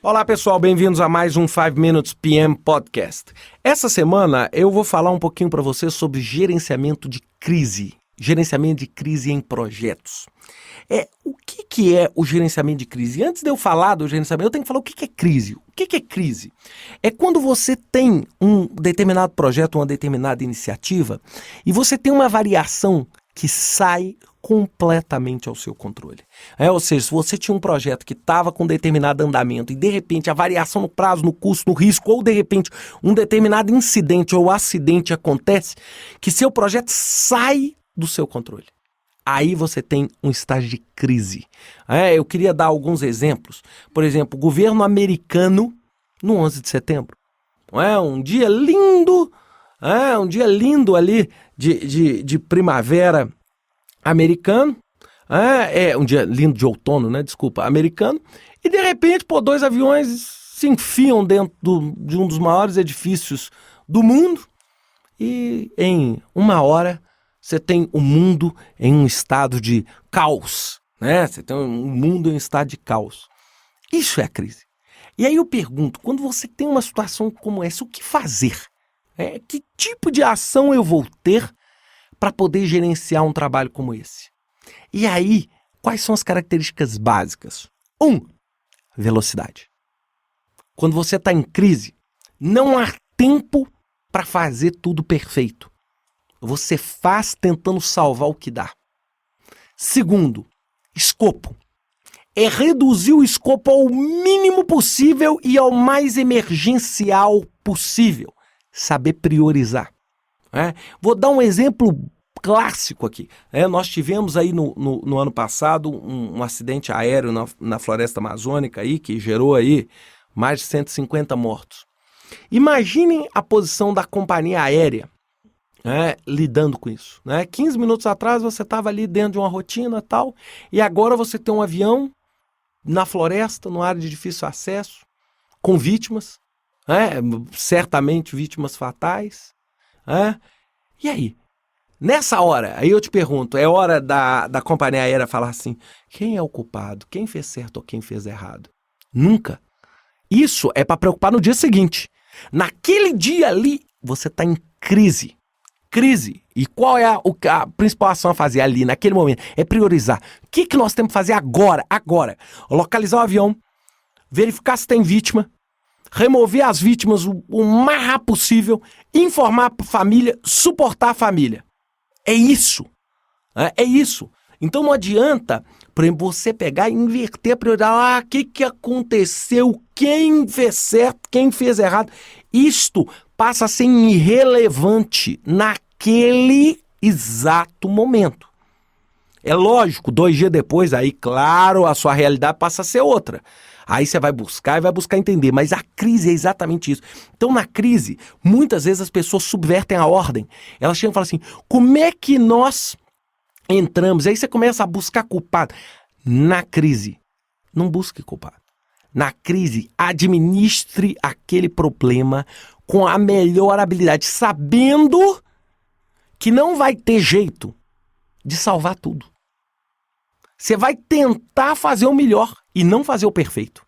Olá pessoal, bem-vindos a mais um 5 Minutes PM Podcast. Essa semana eu vou falar um pouquinho para você sobre gerenciamento de crise em projetos. O que é o gerenciamento de crise? Antes de eu falar do gerenciamento, eu tenho que falar o que é crise. O que é crise? É quando você tem um determinado projeto, uma determinada iniciativa, e você tem uma variação que sai completamente ao seu controle. Ou seja, se você tinha um projeto que estava com determinado andamento e de repente a variação no prazo, no custo, no risco, ou de repente um determinado incidente ou acidente acontece, que seu projeto sai do seu controle. Aí você tem um estágio de crise. Eu queria dar alguns exemplos. Por exemplo, o governo americano no 11 de setembro. Um dia lindo, um dia lindo ali de primavera americano, um dia lindo de outono, americano, e de repente, dois aviões se enfiam dentro de um dos maiores edifícios do mundo e em uma hora você tem o mundo em um estado de caos, Você tem um mundo em um estado de caos. Isso é a crise. E aí eu pergunto, quando você tem uma situação como essa, o que fazer? Que tipo de ação eu vou ter para poder gerenciar um trabalho como esse? E aí, quais são as características básicas? 1. Velocidade. Quando você está em crise, não há tempo para fazer tudo perfeito. Você faz tentando salvar o que dá. 2. Escopo. É reduzir o escopo ao mínimo possível e ao mais emergencial possível. Saber priorizar. Vou dar um exemplo clássico aqui. Nós tivemos aí no ano passado um acidente aéreo na floresta amazônica aí, que gerou aí mais de 150 mortos. Imaginem a posição da companhia aérea lidando com isso. 15 minutos atrás você estava ali dentro de uma rotina e tal, e agora você tem um avião na floresta, numa área de difícil acesso, com vítimas, certamente vítimas fatais. E aí? Nessa hora, aí eu te pergunto, é hora da companhia aérea falar assim, quem é o culpado? Quem fez certo ou quem fez errado? Nunca. Isso é para preocupar no dia seguinte. Naquele dia ali, você está em crise. Crise. E qual é a principal ação a fazer ali, naquele momento? É priorizar. O que nós temos que fazer agora? Agora. Localizar o avião, verificar se tem vítima, remover as vítimas o mais rápido possível, informar a família, suportar a família. É isso. É isso. Então não adianta, por exemplo, você pegar e inverter a prioridade. O que aconteceu? Quem fez certo? Quem fez errado? Isto passa a ser irrelevante naquele exato momento. É lógico, 2 dias depois, aí claro, a sua realidade passa a ser outra. Aí você vai buscar entender, mas a crise é exatamente isso. Então na crise, muitas vezes as pessoas subvertem a ordem. Elas chegam e falam assim, como é que nós entramos? Aí você começa a buscar culpado. Na crise, não busque culpado. Na crise, administre aquele problema com a melhor habilidade, sabendo que não vai ter jeito de salvar tudo. Você vai tentar fazer o melhor e não fazer o perfeito.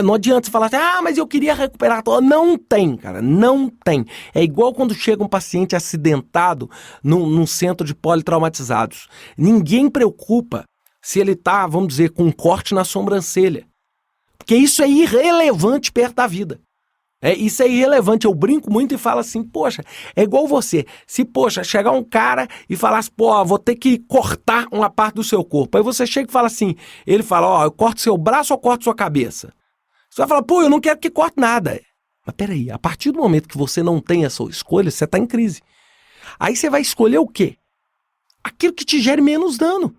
Não adianta você falar assim, mas eu queria recuperar. Não tem, cara, não tem. É igual quando chega um paciente acidentado num centro de politraumatizados. Ninguém preocupa se ele está, vamos dizer, com um corte na sobrancelha. Porque isso é irrelevante perto da vida. Isso é irrelevante. Eu brinco muito e falo assim, poxa, é igual você. Se, chegar um cara e falar assim, vou ter que cortar uma parte do seu corpo. Aí você chega e fala assim, ele fala, eu corto seu braço ou corto sua cabeça? Você vai falar, eu não quero que corte nada. Mas peraí, a partir do momento que você não tem essa escolha, você está em crise. Aí você vai escolher o quê? Aquilo que te gere menos dano.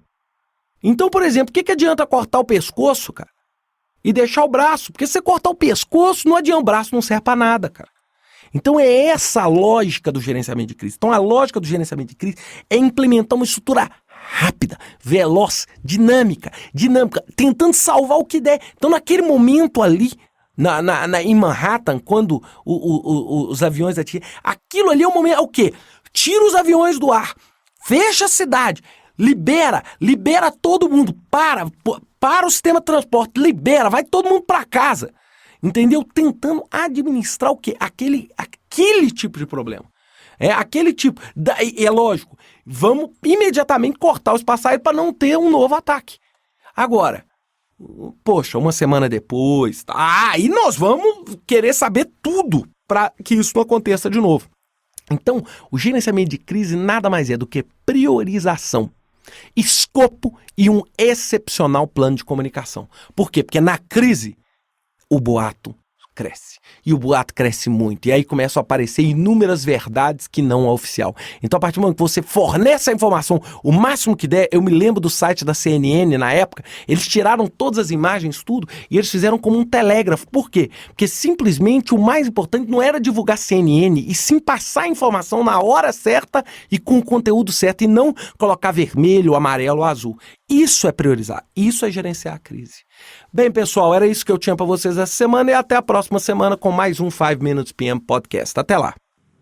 Então, por exemplo, o que adianta cortar o pescoço, cara? E deixar o braço, porque se você cortar o pescoço, não adianta, o braço não serve para nada, cara. Então é essa a lógica do gerenciamento de crise. Então a lógica do gerenciamento de crise é implementar uma estrutura rápida, veloz, dinâmica, tentando salvar o que der. Então naquele momento ali, em Manhattan, quando os aviões atiram, aquilo ali é o momento, é o quê? Tira os aviões do ar, fecha a cidade, Libera todo mundo. Para o sistema de transporte, libera, vai todo mundo para casa. Entendeu? Tentando administrar o quê? Aquele tipo de problema. Aquele tipo. É lógico, vamos imediatamente cortar os passagens para não ter um novo ataque. Agora, poxa, uma semana depois, aí nós vamos querer saber tudo para que isso não aconteça de novo. Então, o gerenciamento de crise nada mais é do que priorização, escopo e um excepcional plano de comunicação. Por quê? Porque na crise, o boato cresce. E o boato cresce muito. E aí começam a aparecer inúmeras verdades que não é oficial. Então, a partir do momento que você fornece a informação o máximo que der, eu me lembro do site da CNN na época, eles tiraram todas as imagens, tudo, e eles fizeram como um telégrafo. Por quê? Porque simplesmente o mais importante não era divulgar CNN, e sim passar a informação na hora certa e com o conteúdo certo, e não colocar vermelho, amarelo ou azul. Isso é priorizar, isso é gerenciar a crise. Bem, pessoal, era isso que eu tinha para vocês essa semana e até a próxima semana com mais um 5 Minutes PM Podcast. Até lá!